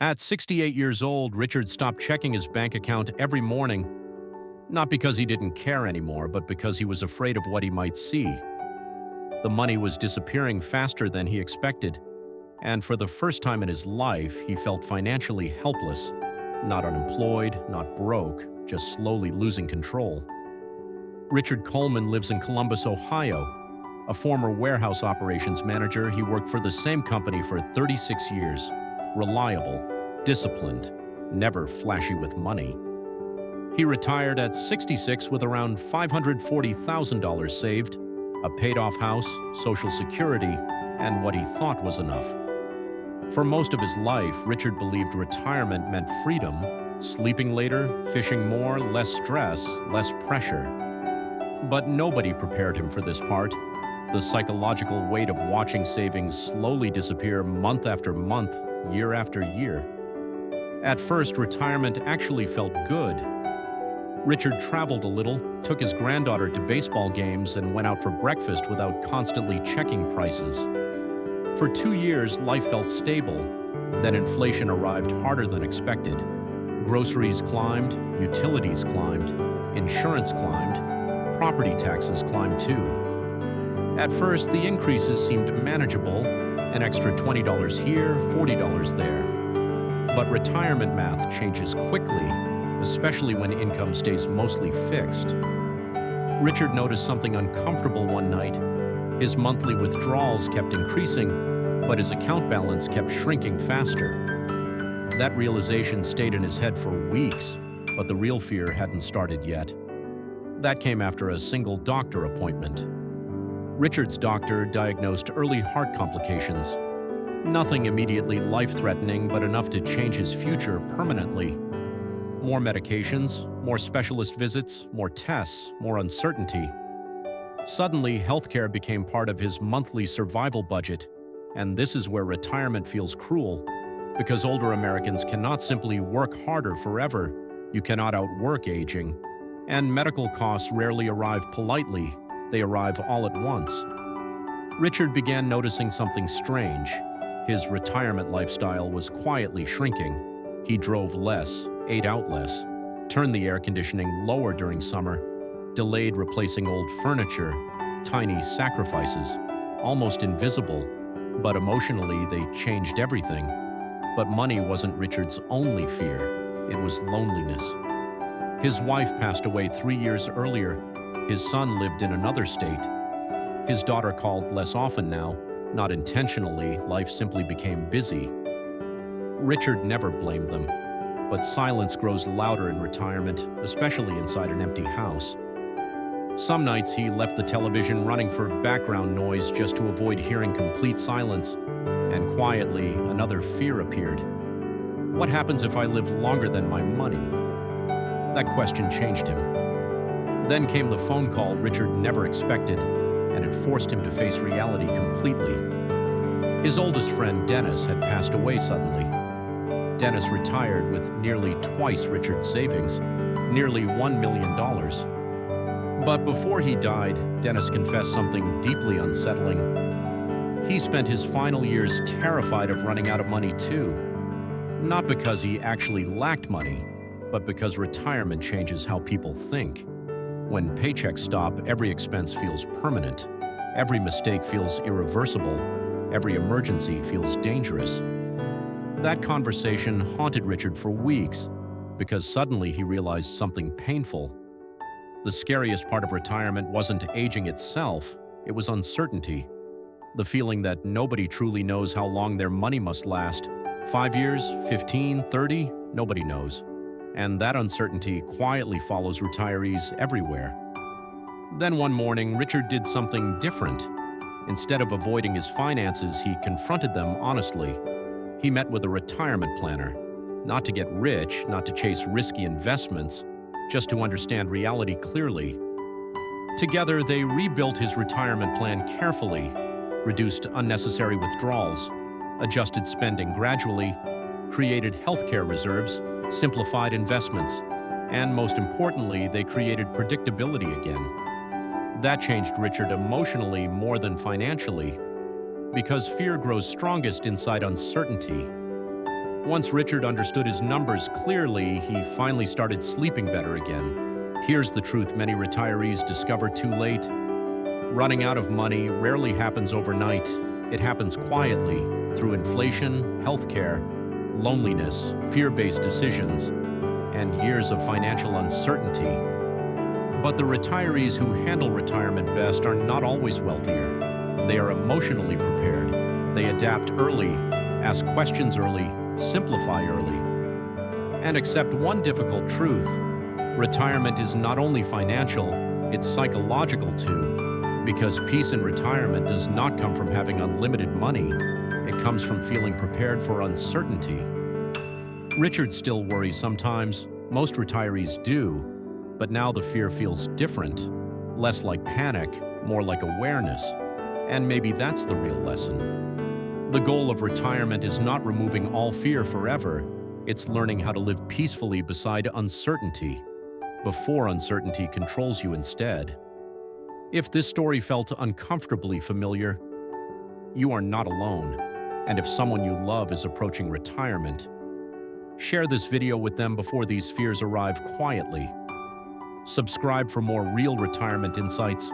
At 68 years old, Richard stopped checking his bank account every morning, not because he didn't care anymore, but because he was afraid of what he might see. The money was disappearing faster than he expected, and for the first time in his life, he felt financially helpless. Not unemployed, not broke, just slowly losing control. Richard Coleman lives in Columbus, Ohio. A former warehouse operations manager, he worked for the same company for 36 years. Reliable, disciplined, never flashy with money. He retired at 66 with around $540,000 saved, a paid-off house, Social Security, and what he thought was enough. For most of his life, Richard believed retirement meant freedom, sleeping later, fishing more, less stress, less pressure. But nobody prepared him for this part, the psychological weight of watching savings slowly disappear month after month, year after year. At first, retirement actually felt good. Richard traveled a little, took his granddaughter to baseball games, and went out for breakfast without constantly checking prices. For 2 years, life felt stable. Then inflation arrived harder than expected. Groceries climbed, utilities climbed, insurance climbed, property taxes climbed too. At first, the increases seemed manageable, an extra $20 here, $40 there. But retirement math changes quickly, especially when income stays mostly fixed. Richard noticed something uncomfortable one night. His monthly withdrawals kept increasing, but his account balance kept shrinking faster. That realization stayed in his head for weeks, but the real fear hadn't started yet. That came after a single doctor appointment. Richard's doctor diagnosed early heart complications. Nothing immediately life-threatening, but enough to change his future permanently. More medications, more specialist visits, more tests, more uncertainty. Suddenly, healthcare became part of his monthly survival budget, and this is where retirement feels cruel, because older Americans cannot simply work harder forever. You cannot outwork aging, and medical costs rarely arrive politely. They arrive all at once. Richard began noticing something strange. His retirement lifestyle was quietly shrinking. He drove less, ate out less, turned the air conditioning lower during summer, delayed replacing old furniture, tiny sacrifices, almost invisible, but emotionally they changed everything. But money wasn't Richard's only fear. It was loneliness. His wife passed away 3 years earlier. His son lived in another state. His daughter called less often now. Not intentionally, life simply became busy. Richard never blamed them, but silence grows louder in retirement, especially inside an empty house. Some nights he left the television running for background noise just to avoid hearing complete silence, and quietly another fear appeared. What happens if I live longer than my money? That question changed him. Then came the phone call Richard never expected, and it forced him to face reality completely. His oldest friend, Dennis, had passed away suddenly. Dennis retired with nearly twice Richard's savings, nearly $1 million. But before he died, Dennis confessed something deeply unsettling. He spent his final years terrified of running out of money too. Not because he actually lacked money, but because retirement changes how people think. When paychecks stop, every expense feels permanent. Every mistake feels irreversible. Every emergency feels dangerous. That conversation haunted Richard for weeks because suddenly he realized something painful. The scariest part of retirement wasn't aging itself, it was uncertainty. The feeling that nobody truly knows how long their money must last. 5 years, 15, 30, nobody knows. And that uncertainty quietly follows retirees everywhere. Then one morning, Richard did something different. Instead of avoiding his finances, he confronted them honestly. He met with a retirement planner, not to get rich, not to chase risky investments, just to understand reality clearly. Together, they rebuilt his retirement plan carefully, reduced unnecessary withdrawals, adjusted spending gradually, created healthcare reserves, simplified investments, and most importantly, they created predictability again. That changed Richard emotionally more than financially, because fear grows strongest inside uncertainty. Once Richard understood his numbers clearly, he finally started sleeping better again. Here's the truth many retirees discover too late. Running out of money rarely happens overnight. It happens quietly through inflation, healthcare, loneliness, fear-based decisions, and years of financial uncertainty. But the retirees who handle retirement best are not always wealthier. They are emotionally prepared. They adapt early, ask questions early, simplify early, and accept one difficult truth. Retirement is not only financial, it's psychological too, because peace in retirement does not come from having unlimited money. It comes from feeling prepared for uncertainty. Richard still worries sometimes. Most retirees do, but now the fear feels different, less like panic, more like awareness. And maybe that's the real lesson. The goal of retirement is not removing all fear forever. It's learning how to live peacefully beside uncertainty, before uncertainty controls you instead. If this story felt uncomfortably familiar, you are not alone. And if someone you love is approaching retirement, share this video with them before these fears arrive quietly. Subscribe for more real retirement insights